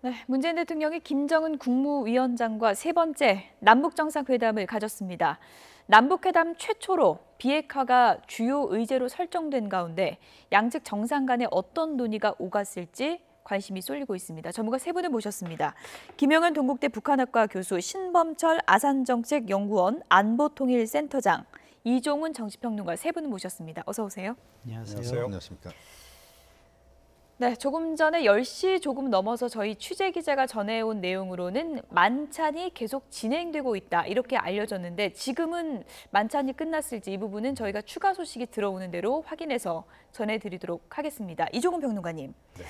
네, 문재인 대통령이 김정은 국무위원장과 세 번째 남북정상회담을 가졌습니다. 남북회담 최초로 비핵화가 주요 의제로 설정된 가운데 양측 정상 간에 어떤 논의가 오갔을지 관심이 쏠리고 있습니다. 전문가 세 분을 모셨습니다. 김영현 동국대 북한학과 교수, 신범철 아산정책연구원 안보통일센터장, 이종훈 정치평론가 세 분을 모셨습니다. 어서 오세요. 안녕하세요. 안녕하십니까. 네, 조금 전에 10시 조금 넘어서 저희 취재 기자가 전해온 내용으로는 만찬이 계속 진행되고 있다 이렇게 알려졌는데 지금은 만찬이 끝났을지 이 부분은 저희가 추가 소식이 들어오는 대로 확인해서 전해드리도록 하겠습니다. 이종훈 평론가님, 네.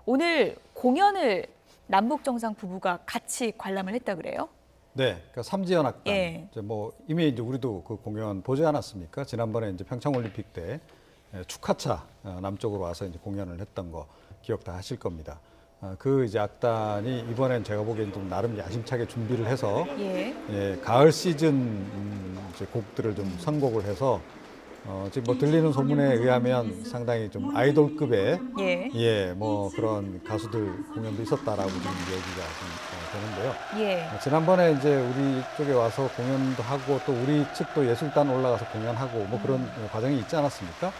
오늘 공연을 남북 정상 부부가 같이 관람을 했다 그래요? 네, 그러니까 삼지연합단. 예. 이제 뭐 이미 이제 우리도 그 공연 보지 않았습니까? 지난번에 이제 평창 올림픽 때 축하차 남쪽으로 와서 이제 공연을 했던 거 기억 다 하실 겁니다. 그 이제 악단이 이번엔 제가 보기엔 좀 나름 야심차게 준비를 해서 가을 시즌 이제 곡들을 좀 선곡을 해서 지금 뭐 들리는 소문에 의하면 상당히 좀 아이돌급의 뭐 그런 가수들 공연도 있었다라고 지금 얘기가 좀 되는데요. 지난번에 이제 우리 쪽에 와서 공연도 하고 또 우리 측도 예술단 올라가서 공연하고 뭐 그런 과정이 있지 않았습니까?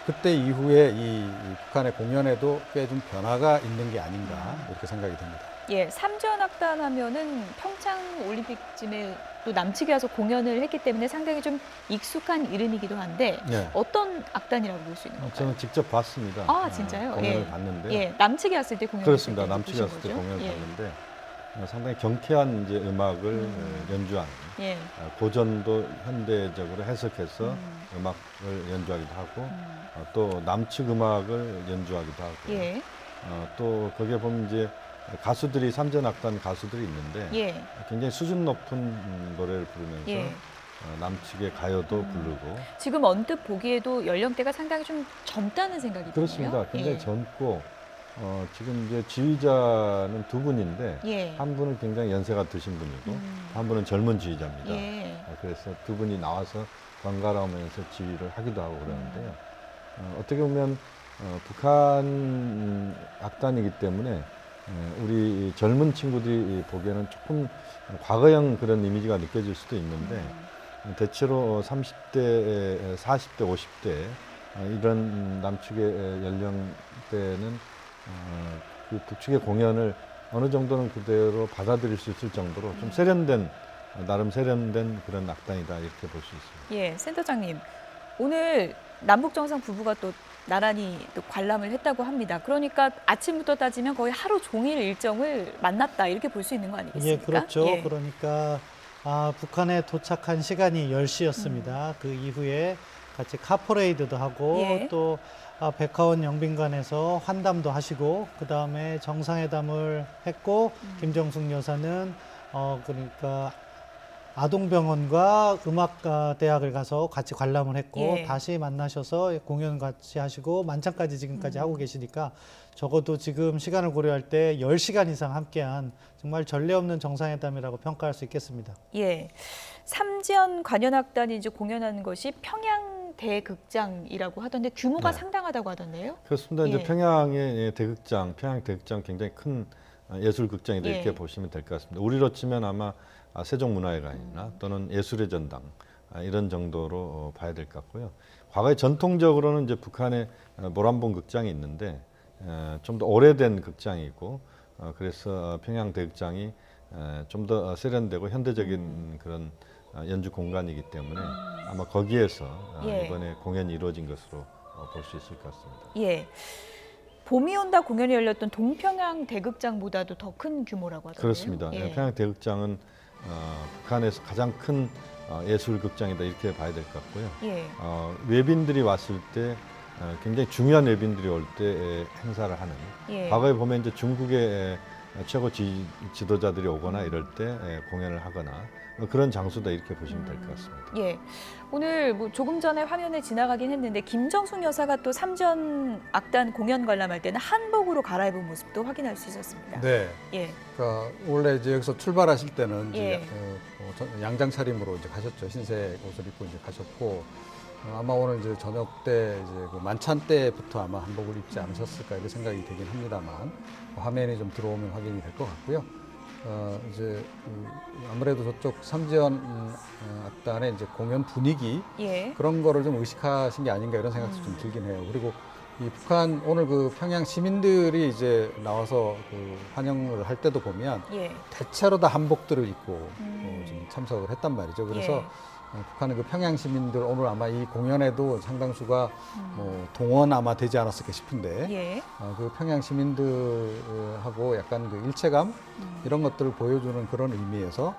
그때 이후에 이 북한의 공연에도 꽤 좀 변화가 있는 게 아닌가 이렇게 생각이 듭니다. 예, 삼지연합단 하면은 평창 올림픽쯤에 또 남측에 와서 공연을 했기 때문에 상당히 좀 익숙한 이름이기도 한데 어떤 악단이라고 볼 수 있는 건가요? 저는 직접 봤습니다. 아, 진짜요? 공연을 봤는데. 예, 남측에 왔을 때 공연을 그렇습니다. 남측에 왔을 때 공연을 봤는데 상당히 경쾌한 이제 음악을 연주하는 고전도 현대적으로 해석해서 음악을 연주하기도 하고 또 남측 음악을 연주하기도 하고 또 거기에 보면 이제 가수들이 삼전악단 가수들이 있는데 굉장히 수준 높은 노래를 부르면서 남측의 가요도 부르고 지금 언뜻 보기에도 연령대가 상당히 좀 젊다는 생각이 드네요. 그렇습니다. 굉장히 젊고 지금 이제 지휘자는 두 분인데 한 분은 굉장히 연세가 드신 분이고 한 분은 젊은 지휘자입니다. 그래서 두 분이 나와서 번갈아오면서 지휘를 하기도 하고 그러는데요. 어떻게 보면 북한 악단이기 때문에 우리 젊은 친구들이 보기에는 조금 과거형 그런 이미지가 느껴질 수도 있는데 대체로 30대, 40대, 50대 이런 남측의 연령대는 그 북측의 공연을 어느 정도는 그대로 받아들일 수 있을 정도로 좀 세련된, 나름 세련된 그런 악단이다 이렇게 볼 수 있습니다. 예, 센터장님, 오늘 남북 정상 부부가 또 나란히 또 관람을 했다고 합니다. 그러니까 아침부터 따지면 거의 하루 종일 일정을 만났다 이렇게 볼 수 있는 거 아니겠습니까? 예, 그렇죠. 그러니까 북한에 도착한 시간이 10시였습니다. 그 이후에 같이 카퍼레이드도 하고 또 백화원 영빈관에서 환담도 하시고 그다음에 정상회담을 했고 김정숙 여사는 그러니까 아동병원과 음악대학을 가서 같이 관람을 했고 다시 만나셔서 공연 같이 하시고 만찬까지 지금까지 하고 계시니까 적어도 지금 시간을 고려할 때 10시간 이상 함께한 정말 전례 없는 정상회담이라고 평가할 수 있겠습니다. 예, 삼지연 관현악단이 이제 공연하는 것이 평양 대극장이라고 하던데 규모가 상당하다고 하던데요? 그렇습니다. 이제 평양의 대극장, 평양 대극장 굉장히 큰 예술극장이다 이렇게 보시면 될 것 같습니다. 우리로 치면 아마 세종문화회관이나 또는 예술의 전당 이런 정도로 봐야 될 것 같고요. 과거에 전통적으로는 이제 북한에 모란봉 극장이 있는데 좀 더 오래된 극장이고 그래서 평양 대극장이 좀 더 세련되고 현대적인 그런 연주 공간이기 때문에 아마 거기에서 이번에 공연이 이루어진 것으로 볼 수 있을 것 같습니다. 예. 봄이 온다 공연이 열렸던 동평양 대극장보다도 더 큰 규모라고 하더라고요. 그렇습니다. 평양 대극장은 북한에서 가장 큰 예술극장이다 이렇게 봐야 될 것 같고요. 외빈들이 왔을 때 굉장히 중요한 외빈들이 올 때 행사를 하는 과거에 보면 이제 중국의 최고 지도자들이 오거나 이럴 때 공연을 하거나 그런 장소다 이렇게 보시면 될 것 같습니다. 예, 오늘 뭐 조금 전에 화면에 지나가긴 했는데 김정숙 여사가 또 삼전 악단 공연 관람할 때는 한복으로 갈아입은 모습도 확인할 수 있었습니다. 네. 그러니까 원래 이제 여기서 출발하실 때는 이제 양장 차림으로 이제 가셨죠. 흰색 옷을 입고 이제 가셨고 아마 오늘 이제 저녁 때 이제 그 만찬 때부터 아마 한복을 입지 않으셨을까 이런 생각이 되긴 합니다만 화면이 좀 들어오면 확인이 될 것 같고요. 이제 아무래도 저쪽 삼지연 악단의 이제 공연 분위기 예. 그런 거를 좀 의식하신 게 아닌가 이런 생각도 좀 들긴 해요. 그리고 이 북한 오늘 그 평양 시민들이 이제 나와서 그 환영을 할 때도 보면 예. 대체로 다 한복들을 입고 좀 참석을 했단 말이죠. 그래서 예. 북한의 그 평양 시민들 오늘 아마 이 공연에도 상당수가 뭐 동원 아마 되지 않았을까 싶은데 예. 그 평양 시민들하고 약간 그 일체감 이런 것들을 보여주는 그런 의미에서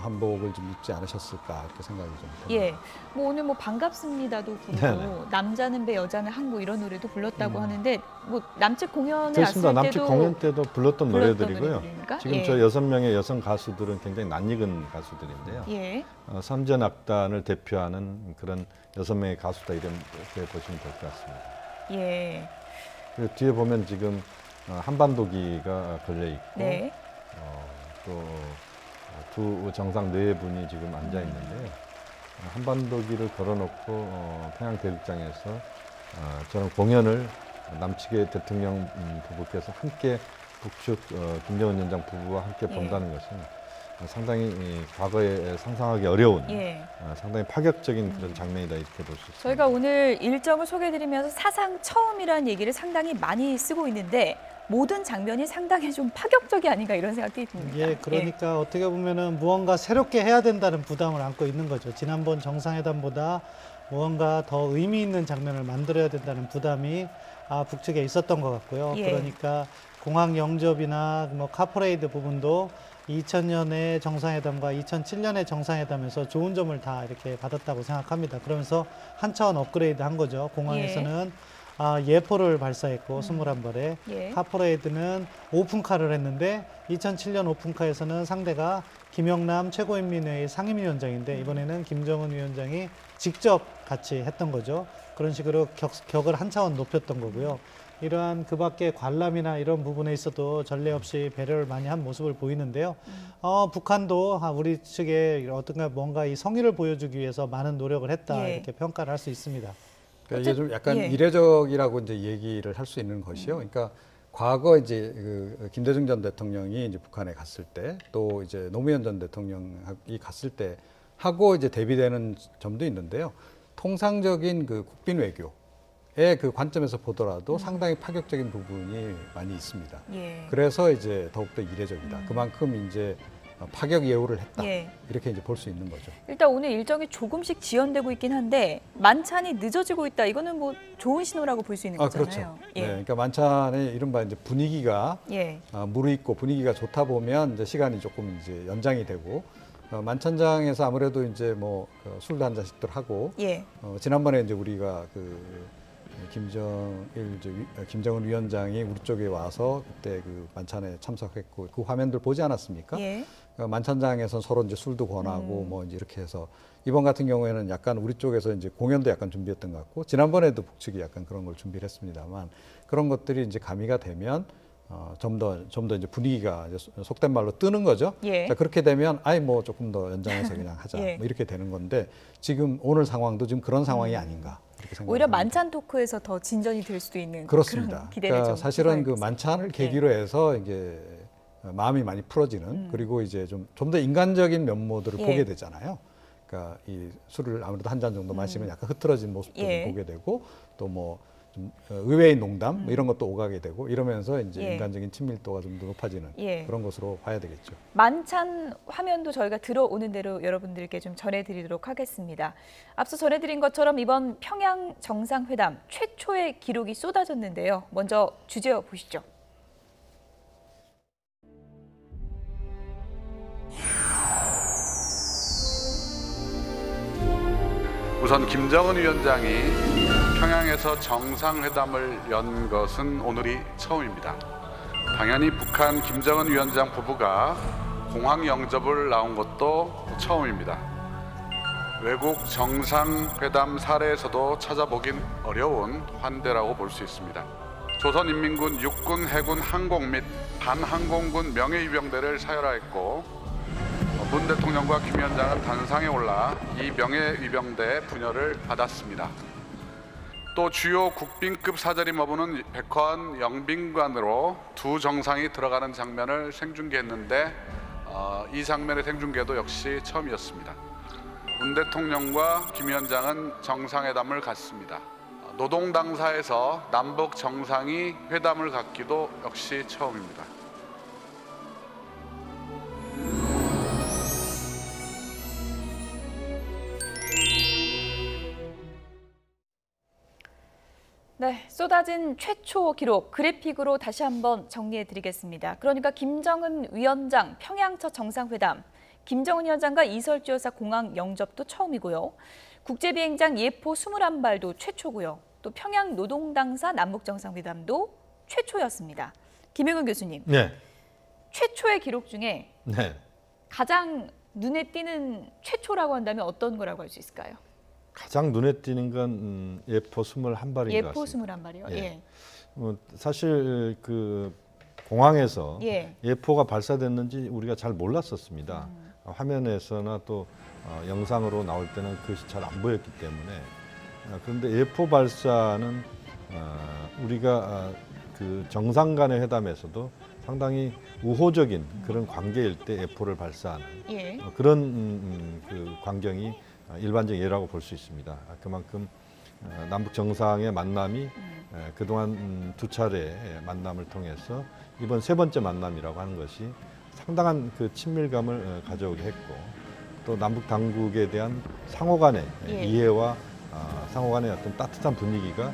한복을 좀 입지 않으셨을까 이렇게 생각이 좀 듭니다. 예. 뭐 오늘 뭐 반갑습니다도 부르고 네네. 남자는 배 여자는 항구 이런 노래도 불렀다고 하는데 뭐 남측 공연에 그렇습니다. 왔을 남측 때도 공연 때도 불렀던 노래들이고요. 노래들입니까? 지금 예. 저 6명의 여성 가수들은 굉장히 낯익은 가수들인데요. 예. 삼지연 악단을 대표하는 그런 6명의 가수다 이렇게 보시면 될 것 같습니다. 예. 그리고 뒤에 보면 지금 한반도기가 걸려 있고 네. 또 두 정상 네 분이 지금 앉아 있는데요. 한반도기를 걸어놓고 평양 대극장에서 저는 공연을 남측의 대통령 부부께서 함께 북측 김정은 위원장 부부와 함께 예. 본다는 것은 상당히 과거에 상상하기 어려운 예. 상당히 파격적인 그런 장면이다 이렇게 볼 수 있습니다. 저희가 오늘 일정을 소개해드리면서 사상 처음이라는 얘기를 상당히 많이 쓰고 있는데 모든 장면이 상당히 좀 파격적이 아닌가 이런 생각이 듭니다. 예, 그러니까 어떻게 보면은 무언가 새롭게 해야 된다는 부담을 안고 있는 거죠. 지난번 정상회담보다 무언가 더 의미 있는 장면을 만들어야 된다는 부담이 북측에 있었던 것 같고요. 예. 그러니까 공항 영접이나 뭐 카퍼레이드 부분도 2000년의 정상회담과 2007년의 정상회담에서 좋은 점을 다 이렇게 받았다고 생각합니다. 그러면서 한 차원 업그레이드 한 거죠. 공항에서는 예포를 발사했고 21발에 예. 카퍼레이드는 오픈카를 했는데 2007년 오픈카에서는 상대가 김영남 최고인민회의 상임위원장인데 이번에는 김정은 위원장이 직접 같이 했던 거죠. 그런 식으로 격을 한 차원 높였던 거고요. 이러한 그 밖에 관람이나 이런 부분에 있어도 전례 없이 배려를 많이 한 모습을 보이는데요. 북한도 우리 측에 어떤가 뭔가 이 성의를 보여주기 위해서 많은 노력을 했다 예. 이렇게 평가를 할 수 있습니다. 그러니까 이게 좀 약간 예. 이례적이라고 이제 얘기를 할 수 있는 것이요. 그러니까 과거 이제 그 김대중 전 대통령이 이제 북한에 갔을 때 또 이제 노무현 전 대통령이 갔을 때 하고 이제 대비되는 점도 있는데요. 통상적인 그 국빈 외교의 그 관점에서 보더라도 상당히 파격적인 부분이 많이 있습니다. 예. 그래서 이제 더욱더 이례적이다. 그만큼 이제 파격 예우를 했다. 예. 이렇게 이제 볼 수 있는 거죠. 일단 오늘 일정이 조금씩 지연되고 있긴 한데 만찬이 늦어지고 있다. 이거는 뭐 좋은 신호라고 볼 수 있는 거잖아요. 그렇죠. 예. 네, 그러니까 만찬의 이른바 이제 분위기가 예. 무르익고 분위기가 좋다 보면 이제 시간이 조금 이제 연장이 되고 만찬장에서 아무래도 이제 뭐 술도 한 잔씩들 하고 예. 지난번에 이제 우리가 그 김정은 위원장이 우리 쪽에 와서 그때 그 만찬에 참석했고 그 화면들 보지 않았습니까? 예. 만찬장에서 서로 이제 술도 권하고 뭐 이제 이렇게 해서 이번 같은 경우에는 약간 우리 쪽에서 이제 공연도 약간 준비했던 것 같고 지난번에도 북측이 약간 그런 걸 준비를 했습니다만 그런 것들이 이제 가미가 되면 좀 더 이제 분위기가 이제 속된 말로 뜨는 거죠. 예. 자, 그렇게 되면 아이 뭐 조금 더 연장해서 그냥 하자 예. 뭐 이렇게 되는 건데 지금 오늘 상황도 지금 그런 상황이 아닌가 이렇게 생각합니다. 오히려 만찬 토크에서 더 진전이 될 수도 있는 그렇습니다. 그런 기대를 그러니까 좀 사실은 그 해봐야겠습니다. 만찬을 계기로 해서 이게 마음이 많이 풀어지는 그리고 이제 좀 더 인간적인 면모들을 예. 보게 되잖아요. 그러니까 이 술을 아무래도 한 잔 정도 마시면 약간 흐트러진 모습도 예. 좀 보게 되고 또 뭐 좀 의외의 농담 뭐 이런 것도 오가게 되고 이러면서 이제 예. 인간적인 친밀도가 좀 더 높아지는 예. 그런 것으로 봐야 되겠죠. 만찬 화면도 저희가 들어오는 대로 여러분들께 좀 전해드리도록 하겠습니다. 앞서 전해드린 것처럼 이번 평양 정상회담 최초의 기록이 쏟아졌는데요. 먼저 주제어 보시죠. 우선 김정은 위원장이 평양에서 정상회담을 연 것은 오늘이 처음입니다. 당연히 북한 김정은 위원장 부부가 공항 영접을 나온 것도 처음입니다. 외국 정상회담 사례에서도 찾아보긴 어려운 환대라고 볼 수 있습니다. 조선인민군 육군, 해군, 항공 및 반항공군 명예위병대를 사열하였고 문 대통령과 김 위원장은 단상에 올라 이 명예위병대 분열을 받았습니다. 또 주요 국빈급 사절임 어부는 백화원 영빈관으로 두 정상이 들어가는 장면을 생중계했는데 이 장면의 생중계도 역시 처음이었습니다. 문 대통령과 김 위원장은 정상회담을 갖습니다. 노동 당사에서 남북 정상이 회담을 갖기도 역시 처음입니다. 네, 쏟아진 최초 기록 그래픽으로 다시 한번 정리해드리겠습니다. 그러니까 김정은 위원장 평양 첫 정상회담, 김정은 위원장과 이설주 여사 공항 영접도 처음이고요. 국제비행장 예포 21발도 최초고요. 또 평양 노동당사 남북정상회담도 최초였습니다. 김영은 교수님, 네. 최초의 기록 중에 네. 가장 눈에 띄는 최초라고 한다면 어떤 거라고 할 수 있을까요? 가장 눈에 띄는 건 예포 21발인 것 예포 같습니다. 21발이요? 예. 예. 사실 그 공항에서 예. 예포가 발사됐는지 우리가 잘 몰랐었습니다. 화면에서나 또 영상으로 나올 때는 그것이 잘 안 보였기 때문에 그런데 예포 발사는 우리가 그 정상 간의 회담에서도 상당히 우호적인 그런 관계일 때 예포를 발사하는 예. 그런 그 광경이 일반적인 예라고 볼 수 있습니다. 그만큼 남북 정상의 만남이 그동안 두 차례의 만남을 통해서 이번 세 번째 만남이라고 하는 것이 상당한 그 친밀감을 가져오게 했고 또 남북 당국에 대한 상호 간의 예. 이해와 상호 간의 어떤 따뜻한 분위기가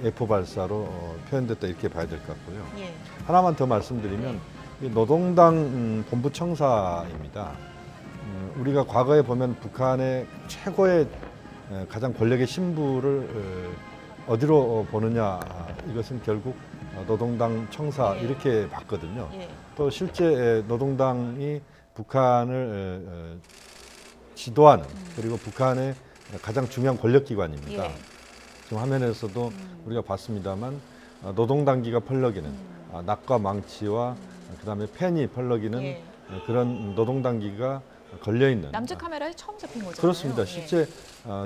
예포 발사로 표현됐다 이렇게 봐야 될 것 같고요. 예. 하나만 더 말씀드리면 이 노동당 본부 청사입니다. 우리가 과거에 보면 북한의 최고의 가장 권력의 신부를 어디로 보느냐 이것은 결국 노동당 청사 예. 이렇게 봤거든요. 예. 또 실제 노동당이 북한을 지도하는 그리고 북한의 가장 중요한 권력기관입니다. 예. 지금 화면에서도 우리가 봤습니다만 노동당기가 펄럭이는 낙과 망치와 그다음에 펜이 펄럭이는 예. 그런 노동당기가 걸려 있는 남측 카메라에 처음 잡힌 거잖아요. 그렇습니다. 예. 실제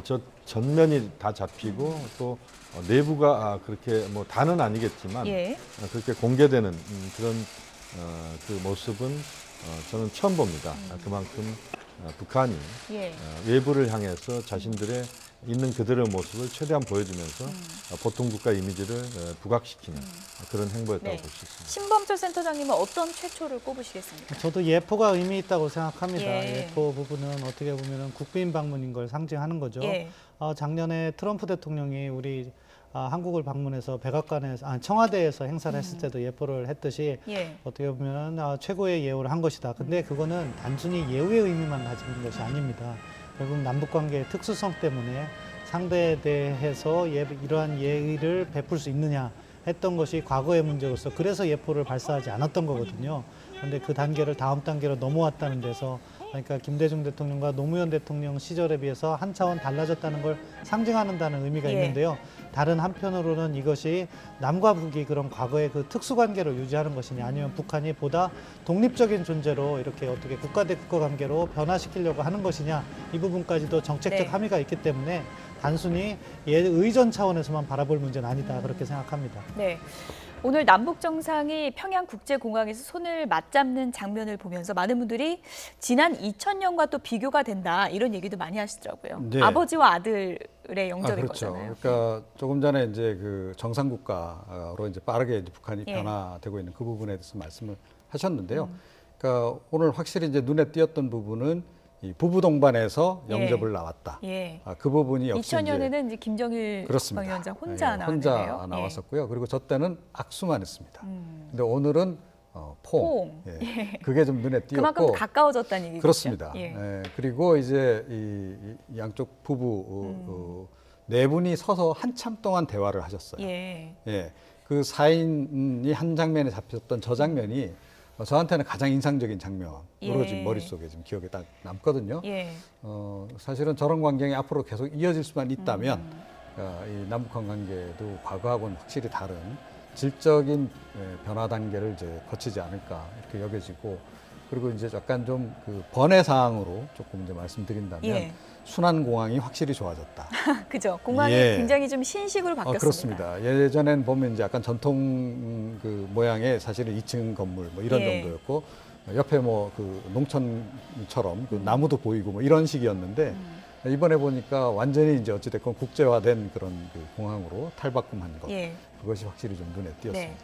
저 전면이 다 잡히고 또 내부가 그렇게 뭐 다는 아니겠지만 예. 그렇게 공개되는 그런 그 모습은 저는 처음 봅니다. 그만큼 북한이 예. 외부를 향해서 자신들의 있는 그들의 모습을 최대한 보여주면서 보통 국가 이미지를 부각시키는 그런 행보였다고 네. 볼 수 있습니다. 신범철 센터장님은 어떤 최초를 꼽으시겠습니까? 저도 예포가 의미 있다고 생각합니다. 예. 예포 부분은 어떻게 보면 국빈 방문인 걸 상징하는 거죠. 예. 작년에 트럼프 대통령이 우리 한국을 방문해서 백악관에서 청와대에서 행사를 했을 때도 예포를 했듯이 예. 어떻게 보면 최고의 예우를 한 것이다. 근데 그거는 단순히 예우의 의미만 가지고 있는 것이 아닙니다. 결국 남북관계의 특수성 때문에 상대에 대해서 이러한 예의를 베풀 수 있느냐 했던 것이 과거의 문제로서 그래서 예포를 발사하지 않았던 거거든요. 그런데 그 단계를 다음 단계로 넘어왔다는 데서 그러니까 김대중 대통령과 노무현 대통령 시절에 비해서 한 차원 달라졌다는 걸 상징하는다는 의미가 예. 있는데요. 다른 한편으로는 이것이 남과 북이 그런 과거의 그 특수관계를 유지하는 것이냐 아니면 북한이 보다 독립적인 존재로 이렇게 어떻게 국가 대 국가 관계로 변화시키려고 하는 것이냐 이 부분까지도 정책적 네. 함의가 있기 때문에 단순히 의전 차원에서만 바라볼 문제는 아니다 그렇게 생각합니다. 네. 오늘 남북 정상이 평양국제공항에서 손을 맞잡는 장면을 보면서 많은 분들이 지난 2000년과 또 비교가 된다 이런 얘기도 많이 하시더라고요. 네. 아버지와 아들의 영접인 그렇죠. 거잖아요. 그러니까 조금 전에 이제 그 정상국가로 이제 빠르게 이제 북한이 예. 변화되고 있는 그 부분에 대해서 말씀을 하셨는데요. 그러니까 오늘 확실히 이제 눈에 띄었던 부분은 이 부부 동반해서 예. 영접을 나왔다. 예. 그 부분이 역시 2000년에는 이제 김정일 그렇습니다. 국방위원장 혼자 예, 나왔는데요. 혼자 나왔었고요. 그리고 저 때는 악수만 했습니다. 음. 근데 오늘은 포옹. 포옹. 예. 그게 좀 눈에 띄었고 그만큼 가까워졌다는 얘기죠. 그렇습니다. 예. 예. 그리고 이제 이 양쪽 부부 네 분이 서서 한참 동안 대화를 하셨어요. 예. 예. 그 4인이 한 장면에 잡혔던 저 장면이 저한테는 가장 인상적인 장면으로 예. 지금 머릿속에 지금 기억에 딱 남거든요. 예. 사실은 저런 광경이 앞으로 계속 이어질 수만 있다면 이 남북한 관계도 과거하고는 확실히 다른 질적인 변화 단계를 이제 거치지 않을까 이렇게 여겨지고 그리고 이제 약간 좀 그 번외 사항으로 조금 이제 말씀드린다면 예. 순환 공항이 확실히 좋아졌다. 그죠. 공항이 예. 굉장히 좀 신식으로 바뀌었습니다. 그렇습니다. 예전엔 보면 이제 약간 전통 그 모양의 사실은 2층 건물 뭐 이런 예. 정도였고 옆에 뭐 그 농촌처럼 그 나무도 보이고 뭐 이런 식이었는데 이번에 보니까 완전히 이제 어찌됐건 국제화된 그런 그 공항으로 탈바꿈한 것. 예. 그것이 확실히 좀 눈에 띄었습니다. 네.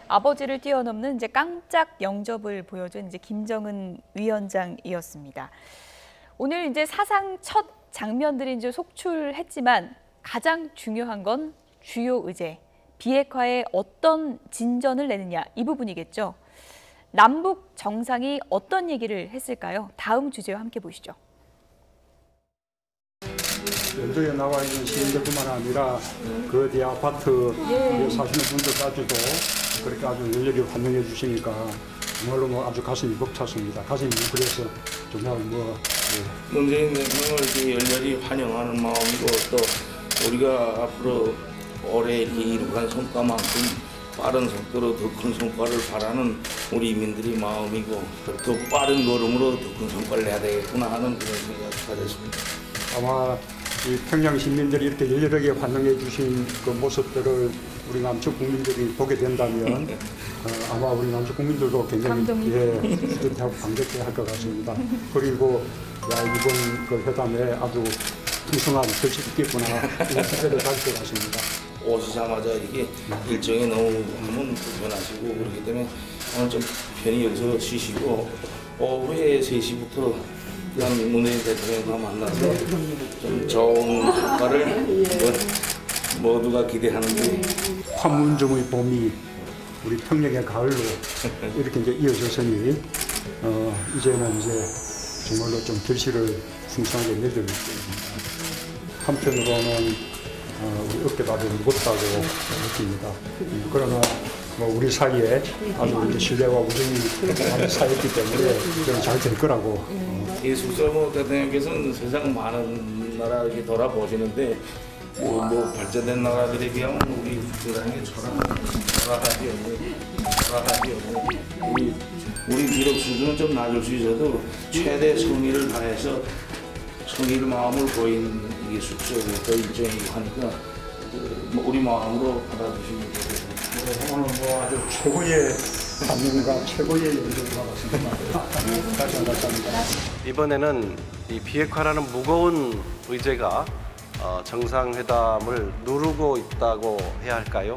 아버지를 뛰어넘는 이제 깜짝 영접을 보여준 이제 김정은 위원장이었습니다. 오늘 이제 사상 첫 장면들이 이제 속출했지만 가장 중요한 건 주요 의제, 비핵화에 어떤 진전을 내느냐 이 부분이겠죠. 남북 정상이 어떤 얘기를 했을까요? 다음 주제와 함께 보시죠. 연도에 나와 있는 시민들뿐만 아니라 그 뒤에 아파트에 사시는 분들까지도 그렇게 아주 열렬히 환영해 주시니까 정말로 뭐 아주 가슴이 벅찼습니다. 가슴이 그래서 정말 뭐 문재인 대통령을 이렇게 열렬히 환영하는 마음이고 또 우리가 앞으로 올해 이렇게 이룩한 성과만큼 빠른 속도로 더 큰 성과를 바라는 우리 인민들의 마음이고 또 빠른 걸음으로 더 큰 성과를 내야 되겠구나 하는 그런 생각을 가졌습니다. 아마 이 평양 시민들이 이렇게 열렬하게 환영해 주신 그 모습들을 우리 남측 국민들이 보게 된다면 아마 우리 남측 국민들도 굉장히 뿌듯하고 감격해 할 것 같습니다. 그리고 이번 그 회담에 아주 풍성한 결실이 있겠구나 이런 기대를 가질 것 같습니다. 오시자마자 이렇게 일정이 너무 하면 불편하시고 그렇기 때문에 오늘 좀 편히 여기서 쉬시고 오후에 3시부터 그냥 문재인 대통령과 만나서 좀 좋은 성과를 모두가 기대하는데 판문점의 봄이 우리 평양의 가을로 이렇게 이제 이어졌으니 이제는 이제 정말로 좀 결실을 풍성하게 내리고 있습니다. 한편으로는 우리 어깨가 아주 무겁다고 느낍니다. 그러나 뭐 우리 사이에 아주 이제 신뢰와 우정이 많이 쌓였기 때문에 저는 잘 될 거라고. 이 숙세모 대통령께서는 세상 많은 나라 이렇게 돌아보시는데 뭐 발전된 나라들에 비하면 우리 국가라는 게 초라하지 우리 비록 수준은 좀 낮을 수 있어도 최대 성의를 다해서 성의를 마음을 보인 이게 숙소부터 일정이고 하니까 뭐 우리 마음으로 받아주시면 되겠습니다. 오늘 뭐 아주 최고의 감명과 최고의 연주를 받았습니다. 다시 한번 감사합니다. 이번에는 이 비핵화라는 무거운 의제가 정상회담을 누르고 있다고 해야 할까요?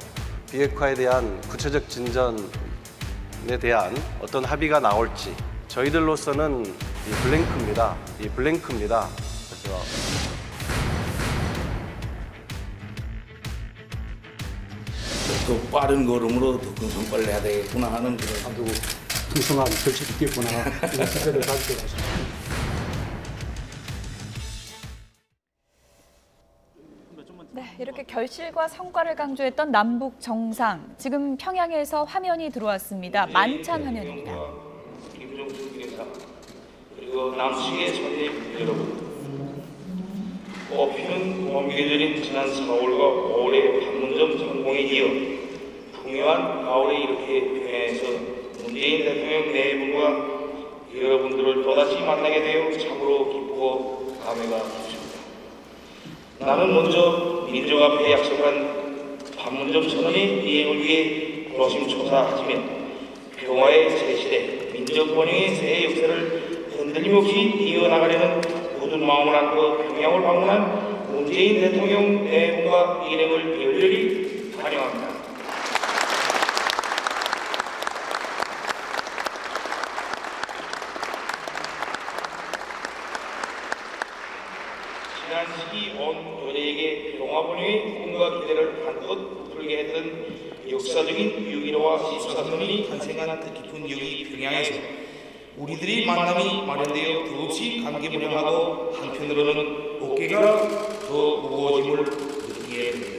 비핵화에 대한 구체적 진전에 대한 어떤 합의가 나올지 저희들로서는 블랭크입니다. 그래서 더 빠른 걸음으로 더 큰 성과를 내야 되겠구나 하는 그런 아주 풍성한 결실이 있겠구나 이런 기대를 가질 것 같습니다. 네, 이렇게 결실과 성과를 강조했던 남북 정상. 지금 평양에서 화면이 들어왔습니다. 만찬 화면입니다. 김종수 기자 그리고 남측의 손님 여러분, 꽃피는 봄계절인 지난 4월과 5월의 판문점 성공에 이어 풍요한 가을에 이렇게 평양에서 문재인 대통령 네 분과 여러분들을 또다시 만나게 되어 참으로 기쁘고 감회가 깊습니다. 나는 먼저 민족 앞에 약속한 판문점 선언의 이행을 위해 노심초사하지며 평화의 새 시대, 민족 번영의 새 역사를 흔들림 없이 이어나가려는 굳은 마음을 안고 평양을 방문한 문재인 대통령 네 분과 일행을 열렬히 환영합니다. 지난 시기 온 교대에게 평화번영의 꿈과 기대를 한껏 풀게 했던 역사적인 6.15와 14선언이 탄생한 뜻깊은 여기 평양에서 우리들의 만남이 마련되어 더없이 감개무량하고 한편으로는 어깨가 더 무거워짐을 느끼게 됩니다.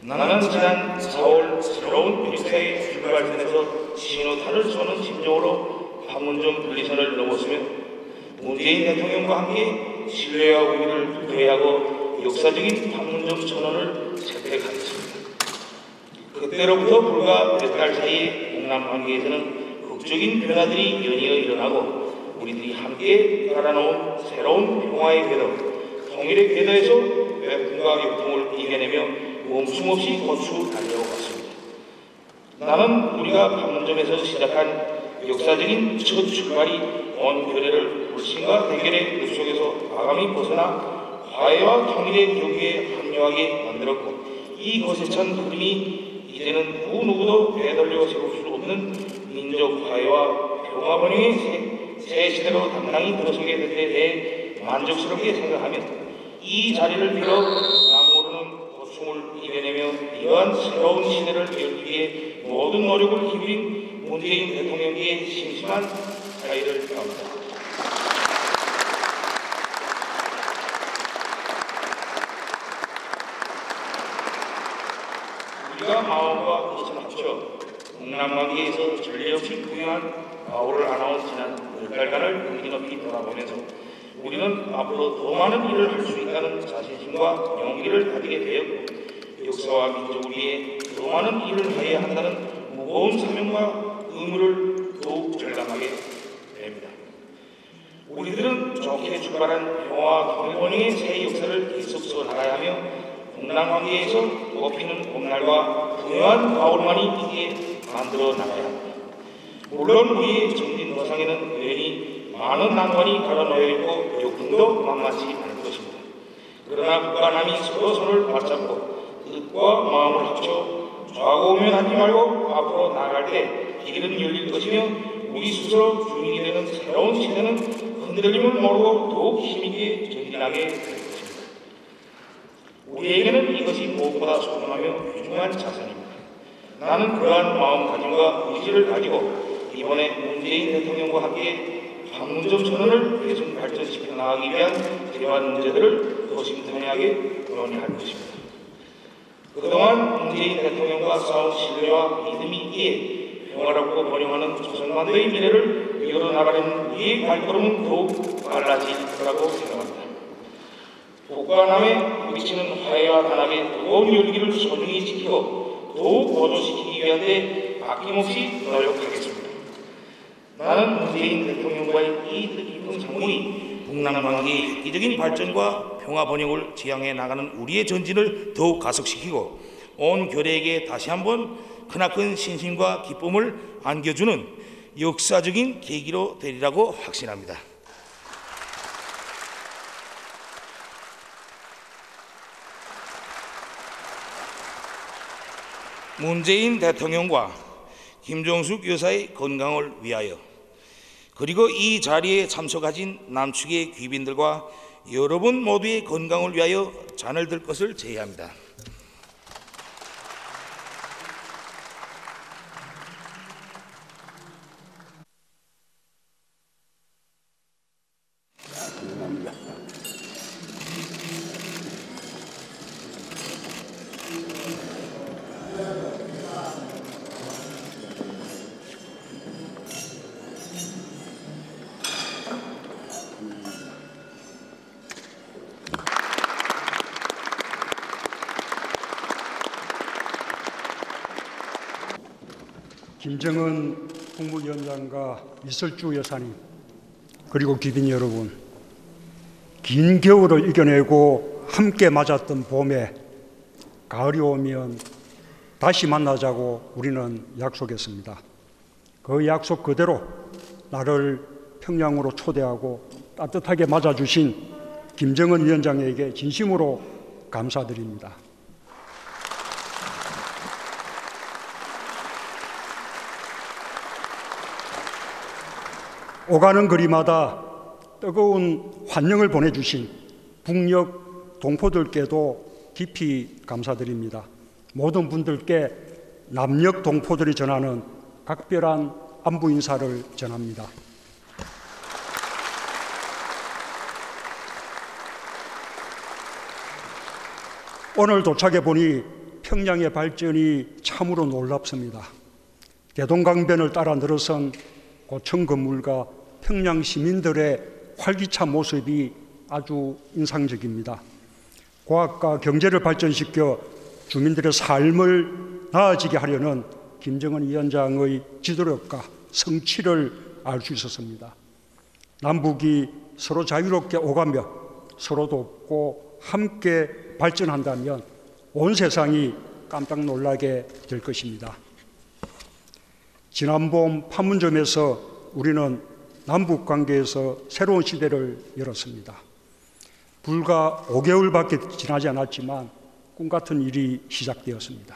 나는 지난 4월 새로운 역사의 출발선에서 신호탄을 쏘는 심정으로 판문점 분리선을 넘었으며 문재인 대통령과 함께 신뢰와 우위를 도회하고 역사적인 판문점 선언을 채택하였습니다. 그때로부터 불과 몇 달 사이에 동남 관계에서는 극적인 변화들이 연이어 일어나고 우리들이 함께 깔아놓은 새로운 평화의 궤도, 통일의 궤도에서 외풍과 역풍을 이겨내며 멈춤없이 고추 달려오고 있습니다. 나는 우리가 판문점에서 시작한 역사적인 첫 출발이 온 교례를 불신과 대결의 늪속에서 과감히 벗어나 화해와 통일의 교기에 합류하게 만들었고, 이 거세찬 흐름이 이제는 그 누구도 되돌려 세울 수 없는 민족 화해와 평화 번영의 새 시대로 당당히 들어서게 될 데 대해 만족스럽게 생각하며, 이 자리를 빌어 남모르는 고충을 이겨내며 이러한 새로운 시대를 열기 위해 모든 노력을 기울인 문재인 대통령께 심심한 사의를 표합니다. 우리가 마음과 뜻을 합쳐 동남아시아에서 전례 없이 부유한 아우를 안아온 지난 10달간을 용기 높이 돌아보면서 우리는 앞으로 더 많은 일을 할 수 있다는 자신심과 용기를 가지게 되었고, 역사와 민족을 위해 더 많은 일을 해야 한다는 무거운 사명과 의무를 더욱 절감하게 됩니다. 우리들은 좋게 출발한 평화와 통일번영의 새 역사를 계속 써나가야 하며, 동남아시아에서 꽃피는 봄날과 부유한 가을만이 있게 만들어 나가야 합니다. 물론 우리의 정진 노상에는 여전히 많은 난관이 갈아놓여 있고 역풍도 만만치 않을 것입니다. 그러나 국가남이 서로 손을 맞잡고 뜻과 마음을 합쳐 좌고우면하지 말고 앞으로 나아갈 때 길은 열릴 것이며, 우리 스스로 주인이 되는 새로운 시대는 흔들림을 모르고 더욱 힘있게 전진하게 될 것입니다. 우리에게는 이것이 무엇보다 소중하며 귀중한 자산입니다. 나는 그러한 마음가짐과 의지를 가지고 이번에 문재인 대통령과 함께 판문점 선언을 계속 발전시켜 나가기 위한 필요한 문제들을 허심탄회하게 논의할 것입니다. 그동안 문재인 대통령과 싸운 신뢰와 믿음이 있기에 평화롭고 번영하는 조선반도의 미래를 열어나가려는 우리의 발걸음은 더욱 빨라질 거라고 생각합니다. 북과 남에 부딪히는 화해와 단합의 뜨거운 열기를 소중히 지키고 더욱 보조시키기 위한 데 아낌없이 노력하겠습니다. 나는 문재인 대통령과의 이 뜻깊은 상봉이 북남관계의 획기적인 발전과 평화 번영을 지향해 나가는 우리의 전진을 더욱 가속시키고 온 교례에게 다시 한번 크나큰 신심과 기쁨을 안겨주는 역사적인 계기로 되리라고 확신합니다. 문재인 대통령과 김종숙 여사의 건강을 위하여, 그리고 이 자리에 참석하신 남측의 귀빈들과 여러분 모두의 건강을 위하여 잔을 들 것을 제의합니다. 김정은 국무위원장과 이설주 여사님, 그리고 귀빈 여러분, 긴 겨울을 이겨내고 함께 맞았던 봄에 가을이 오면 다시 만나자고 우리는 약속했습니다. 그 약속 그대로 나를 평양으로 초대하고 따뜻하게 맞아주신 김정은 위원장에게 진심으로 감사드립니다. 오가는 거리마다 뜨거운 환영을 보내주신 북녘 동포들께도 깊이 감사드립니다. 모든 분들께 남녘 동포들이 전하는 각별한 안부 인사를 전합니다. 오늘 도착해 보니 평양의 발전이 참으로 놀랍습니다. 대동강변을 따라 늘어선 고층 건물과 평양 시민들의 활기찬 모습이 아주 인상적입니다. 과학과 경제를 발전시켜 주민들의 삶을 나아지게 하려는 김정은 위원장의 지도력과 성취를 알 수 있었습니다. 남북이 서로 자유롭게 오가며 서로 돕고 함께 발전한다면 온 세상이 깜짝 놀라게 될 것입니다. 지난 봄 판문점에서 우리는 남북 관계에서 새로운 시대를 열었습니다. 불과 5개월밖에 지나지 않았지만 꿈 같은 일이 시작되었습니다.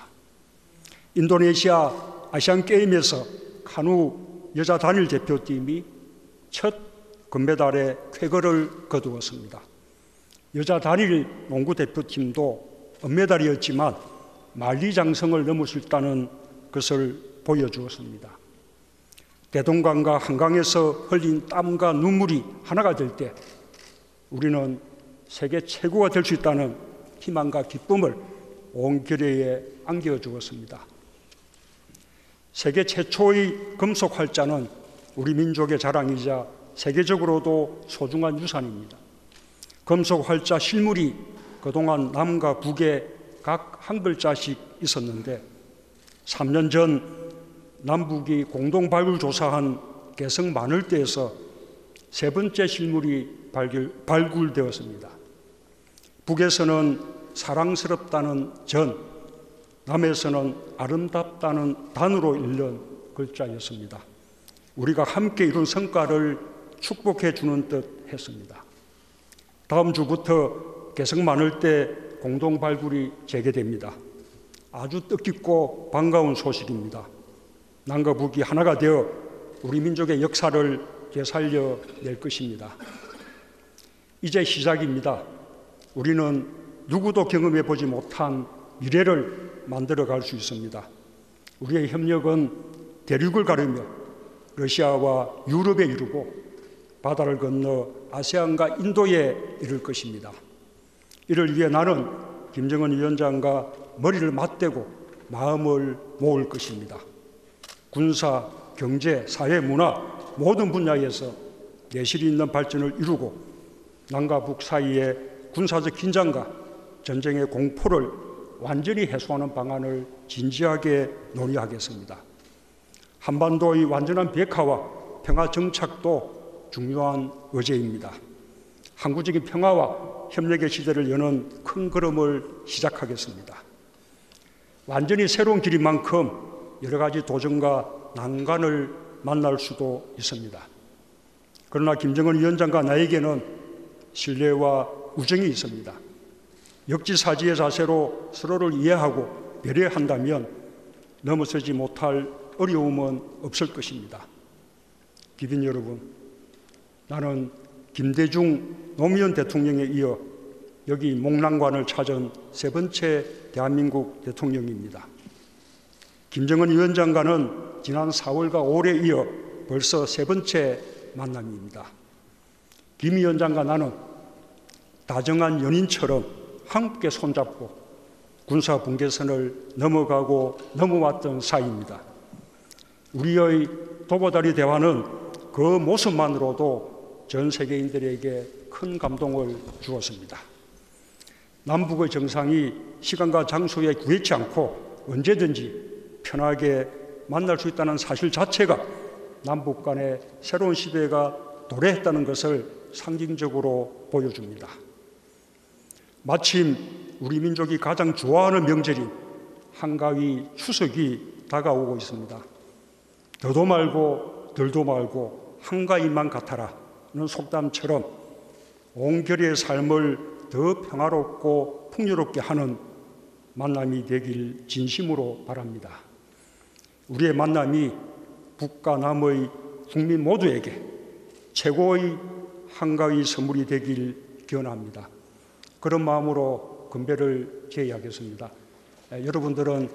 인도네시아 아시안게임에서 카누 여자 단일 대표팀이 첫 금메달의 쾌거를 거두었습니다. 여자 단일 농구 대표팀도 은메달이었지만 만리장성을 넘을 수 있다는 것을 보여주었습니다. 대동강과 한강에서 흘린 땀과 눈물이 하나가 될 때 우리는 세계 최고가 될 수 있다는 희망과 기쁨을 온 결의에 안겨주었습니다. 세계 최초의 금속 활자는 우리 민족의 자랑이자 세계적으로도 소중한 유산입니다. 금속 활자 실물이 그동안 남과 북에 각 한 글자씩 있었는데 3년 전 남북이 공동 발굴 조사한 개성 마늘대에서 세 번째 실물이 발굴되었습니다. 북에서는 사랑스럽다는 전, 남에서는 아름답다는 단으로 읽는 글자였습니다. 우리가 함께 이룬 성과를 축복해 주는 듯 했습니다. 다음 주부터 개성 마늘대 공동 발굴이 재개됩니다. 아주 뜻깊고 반가운 소식입니다. 남과 북이 하나가 되어 우리 민족의 역사를 되살려낼 것입니다. 이제 시작입니다. 우리는 누구도 경험해 보지 못한 미래를 만들어 갈 수 있습니다. 우리의 협력은 대륙을 가르며 러시아와 유럽에 이르고 바다를 건너 아세안과 인도에 이를 것입니다. 이를 위해 나는 김정은 위원장과 머리를 맞대고 마음을 모을 것입니다. 군사, 경제, 사회, 문화 모든 분야에서 내실이 있는 발전을 이루고 남과 북 사이의 군사적 긴장과 전쟁의 공포를 완전히 해소하는 방안을 진지하게 논의하겠습니다. 한반도의 완전한 비핵화와 평화 정착도 중요한 의제입니다. 항구적인 평화와 협력의 시대를 여는 큰 걸음을 시작하겠습니다. 완전히 새로운 길인 만큼 여러 가지 도전과 난관을 만날 수도 있습니다. 그러나 김정은 위원장과 나에게는 신뢰와 우정이 있습니다. 역지사지의 자세로 서로를 이해하고 배려한다면 넘어서지 못할 어려움은 없을 것입니다. 기빈 여러분, 나는 김대중 노무현 대통령에 이어 여기 목랑관을 찾은 세 번째 대한민국 대통령입니다. 김정은 위원장과는 지난 4월과 5월에 이어 벌써 세 번째 만남입니다. 김 위원장과 나는 다정한 연인처럼 함께 손잡고 군사 분계선을 넘어왔던 사이입니다. 우리의 도보다리 대화는 그 모습만으로도 전 세계인들에게 큰 감동을 주었습니다. 남북의 정상이 시간과 장소에 구애치 않고 언제든지 편하게 만날 수 있다는 사실 자체가 남북 간의 새로운 시대가 도래했다는 것을 상징적으로 보여줍니다. 마침 우리 민족이 가장 좋아하는 명절인 한가위 추석이 다가오고 있습니다. 더도 말고 덜도 말고 한가위만 같아라 는 속담처럼 온 결의 삶을 더 평화롭고 풍요롭게 하는 만남이 되길 진심으로 바랍니다. 우리의 만남이 북과 남의 국민 모두에게 최고의 한가위 선물이 되길 기원합니다. 그런 마음으로 건배를 제의하겠습니다. 여러분들은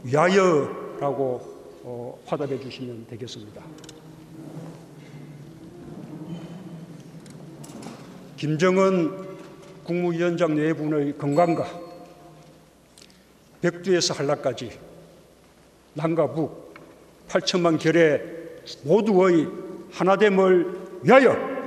위하여라고 화답해 주시면 되겠습니다. 김정은 국무위원장 내분의 건강과 백두에서 한라까지 남과 북 8천만 결의 모두의 하나됨을 위하여.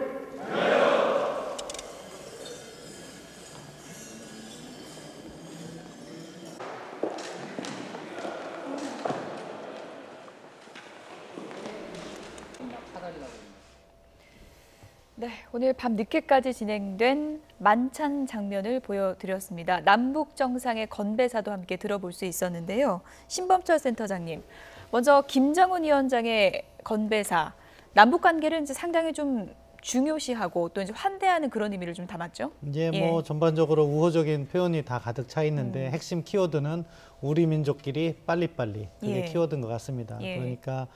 네, 오늘 밤 늦게까지 진행된 만찬 장면을 보여드렸습니다. 남북 정상의 건배사도 함께 들어볼 수 있었는데요. 신범철 센터장님, 먼저 김정은 위원장의 건배사, 남북 관계를 이제 상당히 좀 중요시하고 또 이제 환대하는 그런 의미를 좀 담았죠. 이제 뭐 전반적으로 우호적인 표현이 다 가득 차 있는데 핵심 키워드는 우리 민족끼리 빨리빨리 그게 키워드인 것 같습니다. 그러니까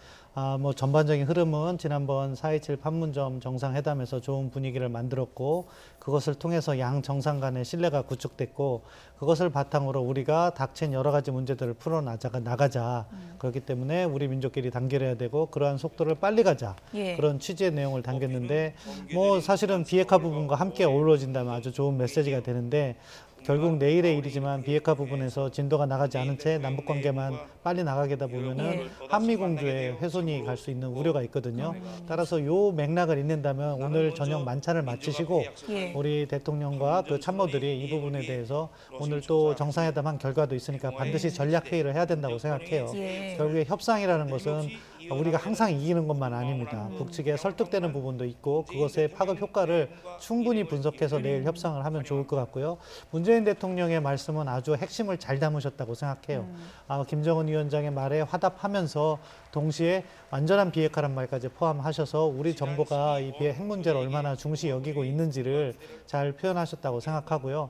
뭐 전반적인 흐름은 지난번 4.27 판문점 정상회담에서 좋은 분위기를 만들었고 그것을 통해서 양 정상 간의 신뢰가 구축됐고 그것을 바탕으로 우리가 닥친 여러 가지 문제들을 풀어나가자. 그렇기 때문에 우리 민족끼리 단결해야 되고 그러한 속도를 빨리 가자. 그런 취지의 내용을 담겼는데 뭐 사실은 비핵화 부분과 함께 어우러진다면 아주 좋은 메시지가 되는데 결국 내일의 일이지만 비핵화 부분에서 진도가 나가지 않은 채 남북관계만 빨리 나가게 되다 보면은 한미공조에 훼손이 갈 수 있는 우려가 있거든요. 따라서 요 맥락을 잇는다면 오늘 저녁 만찬을 마치시고 우리 대통령과 그 참모들이 이 부분에 대해서 오늘 또 정상회담 한 결과도 있으니까 반드시 전략회의를 해야 된다고 생각해요. 결국에 협상이라는 것은 우리가 항상 이기는 것만 아닙니다. 북측에 설득되는 부분도 있고 그것의 파급 효과를 충분히 분석해서 내일 협상을 하면 좋을 것 같고요. 문재인 대통령의 말씀은 아주 핵심을 잘 담으셨다고 생각해요. 김정은 위원장의 말에 화답하면서 동시에 완전한 비핵화란 말까지 포함하셔서 우리 정부가 이 핵 문제를 얼마나 중시 여기고 있는지를 잘 표현하셨다고 생각하고요.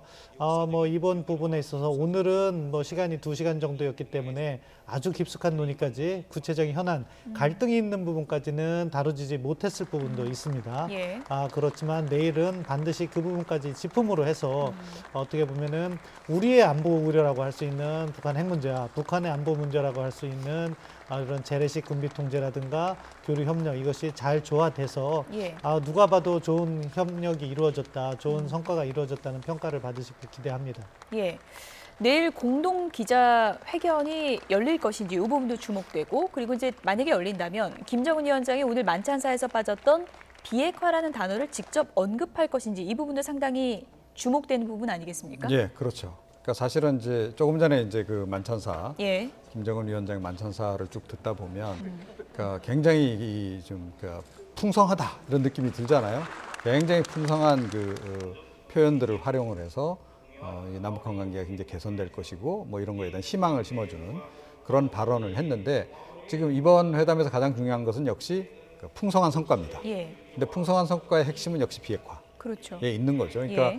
뭐 이번 부분에 있어서 오늘은 뭐 시간이 2시간 정도였기 때문에 아주 깊숙한 논의까지 구체적인 현안, 갈등이 있는 부분까지는 다루지 못했을 부분도 있습니다. 그렇지만 내일은 반드시 그 부분까지 짚음으로 해서 어떻게 보면은 우리의 안보 우려라고 할 수 있는 북한 핵 문제와 북한의 안보 문제라고 할 수 있는 이런 재래식 군비 통제라든가 교류 협력 이것이 잘 조화돼서 누가 봐도 좋은 협력이 이루어졌다, 좋은 성과가 이루어졌다는 평가를 받으실 거 기대합니다. 내일 공동 기자회견이 열릴 것인지 이 부분도 주목되고 그리고 이제 만약에 열린다면 김정은 위원장이 오늘 만찬사에서 빠졌던 비핵화라는 단어를 직접 언급할 것인지 이 부분도 상당히 주목되는 부분 아니겠습니까? 예, 그렇죠. 그러니까 사실은 이제 조금 전에 이제 그 만찬사 김정은 위원장 만찬사를 쭉 듣다 보면 그러니까 굉장히 좀 풍성하다 이런 느낌이 들잖아요. 굉장히 풍성한 그 표현들을 활용을 해서 이 남북한 관계가 굉장히 개선될 것이고 뭐 이런 거에 대한 희망을 심어주는 그런 발언을 했는데 지금 이번 회담에서 가장 중요한 것은 역시 그 풍성한 성과입니다. 근데 풍성한 성과의 핵심은 역시 비핵화. 그렇죠. 있는 거죠. 그러니까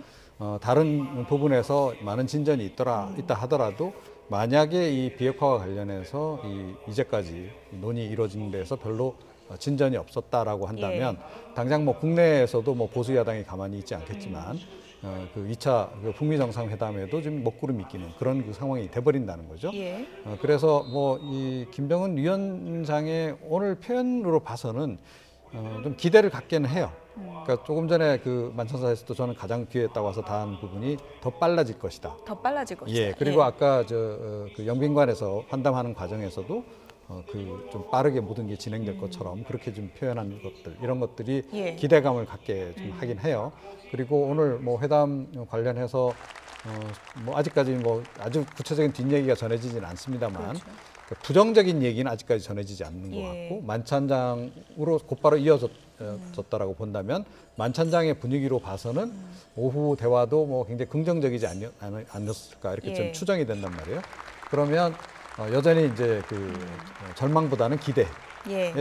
다른 부분에서 많은 진전이 있다 하더라도 만약에 이 비핵화와 관련해서 이제까지 논의 이루어진 데서 별로 진전이 없었다라고 한다면 당장 뭐 국내에서도 뭐 보수 야당이 가만히 있지 않겠지만 그 2차 그 북미 정상회담에도 좀 먹구름이 끼는 그런 그 상황이 돼버린다는 거죠. 그래서 뭐 이 김정은 위원장의 오늘 표현으로 봐서는 좀 기대를 갖게는 해요. 그러니까 조금 전에 그 만찬사에서도 저는 가장 귀했다고 해서 다한 부분이 더 빨라질 것이다. 더 빨라질 것이다. 그리고 아까 그 영빈관에서 환담하는 과정에서도 그 좀 빠르게 모든 게 진행될 것처럼 그렇게 좀 표현한 것들 이런 것들이 기대감을 갖게 좀 하긴 해요. 그리고 오늘 뭐 회담 관련해서 뭐 아직까지 뭐 아주 구체적인 뒷얘기가 전해지진 않습니다만 부정적인 얘기는 아직까지 전해지지 않는 것 같고 만찬장으로 곧바로 이어졌다라고 본다면 만찬장의 분위기로 봐서는 오후 대화도 뭐 굉장히 긍정적이지 않았을까 이렇게 좀 추정이 된단 말이에요. 그러면 여전히 이제 그 절망보다는 기대에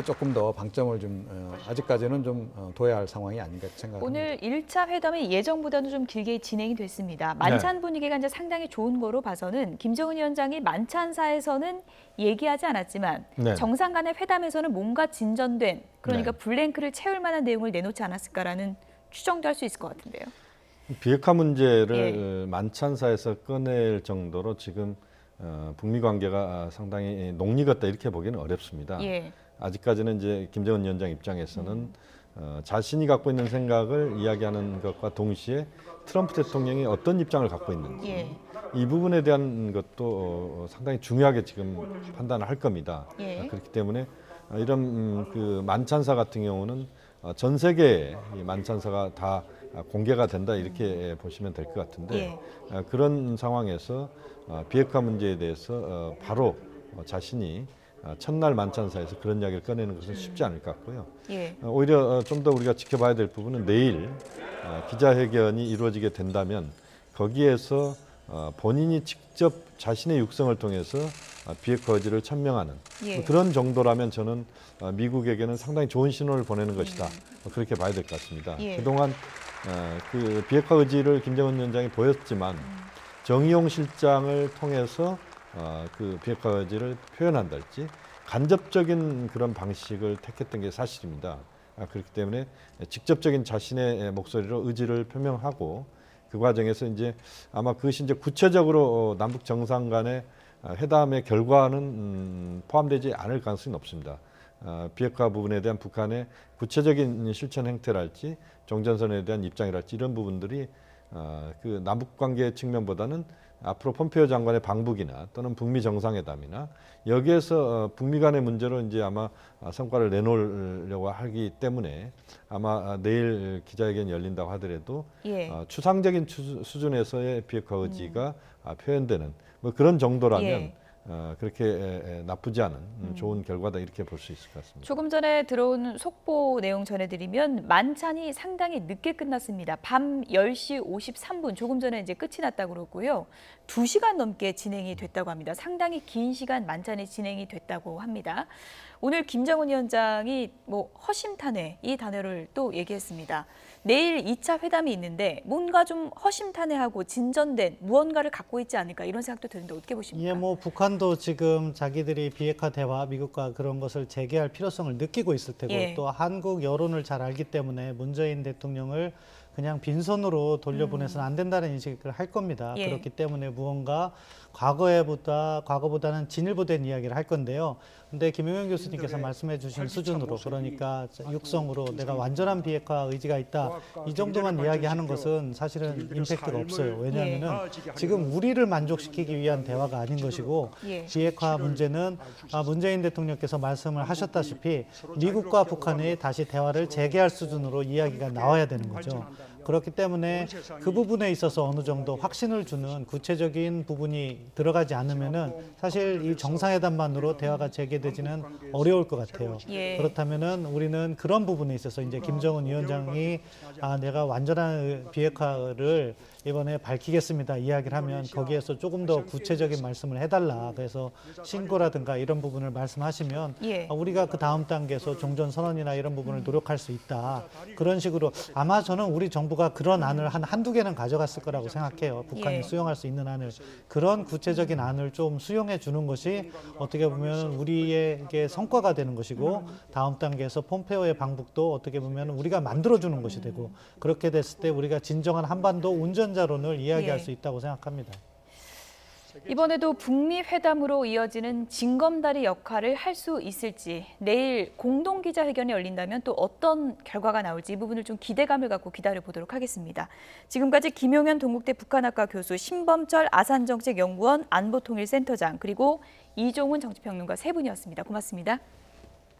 조금 더 방점을 좀 아직까지는 좀 둬야 할 상황이 아닌가 생각합니다. 오늘 1차 회담이 예정보다는 좀 길게 진행이 됐습니다. 만찬 분위기가 이제 상당히 좋은 거로 봐서는 김정은 위원장이 만찬사에서는 얘기하지 않았지만 정상 간의 회담에서는 뭔가 진전된 그러니까 블랭크를 채울 만한 내용을 내놓지 않았을까라는 추정도 할 수 있을 것 같은데요. 비핵화 문제를 만찬사에서 꺼낼 정도로 지금 북미 관계가 상당히 녹익었다 이렇게 보기는 어렵습니다. 아직까지는 이제 김정은 위원장 입장에서는 자신이 갖고 있는 생각을 이야기하는 것과 동시에 트럼프 대통령이 어떤 입장을 갖고 있는지 이 부분에 대한 것도 상당히 중요하게 지금 판단을 할 겁니다. 그렇기 때문에 이런 그 만찬사 같은 경우는 전 세계의 만찬사가 다 공개가 된다 이렇게 보시면 될 것 같은데 그런 상황에서 비핵화 문제에 대해서 바로 자신이 첫날 만찬사에서 그런 이야기를 꺼내는 것은 쉽지 않을 것 같고요. 예. 오히려 좀 더 우리가 지켜봐야 될 부분은 내일 기자회견이 이루어지게 된다면 거기에서 본인이 직접 자신의 육성을 통해서 비핵화 의지를 천명하는 예. 그런 정도라면 저는 미국에게는 상당히 좋은 신호를 보내는 것이다. 그렇게 봐야 될 것 같습니다. 예. 그동안 그 비핵화 의지를 김정은 위원장이 보였지만 정의용 실장을 통해서 그 비핵화 의지를 표현한달지 간접적인 그런 방식을 택했던 게 사실입니다. 그렇기 때문에 직접적인 자신의 목소리로 의지를 표명하고 그 과정에서 이제 아마 그것이 이제 구체적으로 남북 정상 간의 회담의 결과는 포함되지 않을 가능성이 높습니다. 비핵화 부분에 대한 북한의 구체적인 실천 행태랄지 종전선언에 대한 입장이랄지 이런 부분들이 그 남북 관계 측면보다는 앞으로 폼페이오 장관의 방북이나 또는 북미 정상회담이나 여기에서 북미 간의 문제로 이제 아마 성과를 내놓으려고 하기 때문에 아마 내일 기자회견이 열린다고 하더라도 예. 추상적인 수준에서의 비핵화 의지가 표현되는 뭐 그런 정도라면 예. 그렇게 나쁘지 않은 좋은 결과다 이렇게 볼 수 있을 것 같습니다. 조금 전에 들어온 속보 내용 전해드리면 만찬이 상당히 늦게 끝났습니다. 밤 10시 53분 조금 전에 이제 끝이 났다고 그러고요. 2시간 넘게 진행이 됐다고 합니다. 상당히 긴 시간 만찬이 진행이 됐다고 합니다. 오늘 김정은 위원장이 허심탄회 이 단어를 또 얘기했습니다. 내일 2차 회담이 있는데 뭔가 좀 허심탄회하고 진전된 무언가를 갖고 있지 않을까 이런 생각도 드는데 어떻게 보십니까? 예, 북한도 지금 자기들이 비핵화 대화 미국과 그런 것을 재개할 필요성을 느끼고 있을 테고 예. 또 한국 여론을 잘 알기 때문에 문재인 대통령을 그냥 빈손으로 돌려보내서는 안 된다는 인식을 할 겁니다. 예. 그렇기 때문에 무언가 과거보다는 진일보된 이야기를 할 건데요. 근데 김용현 교수님께서 말씀해 주신 수준으로 그러니까 육성으로 내가 완전한 비핵화 의지가 있다. 이 정도만 이야기하는 것은 사실은 임팩트가 없어요. 왜냐하면은 지금 우리를 만족시키기 위한 대화가 아닌 것이고 예. 비핵화 문제는 문재인 대통령께서 말씀을 하셨다시피 미국과 북한이 다시 대화를 재개할 수준으로 이야기가 나와야 되는 거죠. 그렇기 때문에 그 부분에 있어서 어느 정도 확신을 주는 구체적인 부분이 들어가지 않으면은 사실 이 정상회담만으로 대화가 재개되지는 어려울 것 같아요. 예. 그렇다면은 우리는 그런 부분에 있어서 이제 김정은 위원장이 내가 완전한 비핵화를 이번에 밝히겠습니다 이야기를 하면 거기에서 조금 더 구체적인 말씀을 해달라. 그래서 신고라든가 이런 부분을 말씀하시면 예. 우리가 그 다음 단계에서 종전선언이나 이런 부분을 노력할 수 있다. 그런 식으로 아마 저는 우리 정부가 그런 안을 한두 개는 가져갔을 거라고 생각해요. 북한이 예. 수용할 수 있는 안을. 그런 구체적인 안을 좀 수용해 주는 것이 어떻게 보면 우리에게 성과가 되는 것이고 다음 단계에서 폼페오의 방북도 어떻게 보면 우리가 만들어주는 것이 되고 그렇게 됐을 때 우리가 진정한 한반도 운전자론을 이야기할 예. 수 있다고 생각합니다. 이번에도 북미 회담으로 이어지는 징검다리 역할을 할 수 있을지 내일 공동 기자회견이 열린다면 또 어떤 결과가 나올지 이 부분을 좀 기대감을 갖고 기다려보도록 하겠습니다. 지금까지 김용현 동국대 북한학과 교수, 신범철 아산정책연구원 안보통일센터장 그리고 이종훈 정치평론가 세 분이었습니다. 고맙습니다.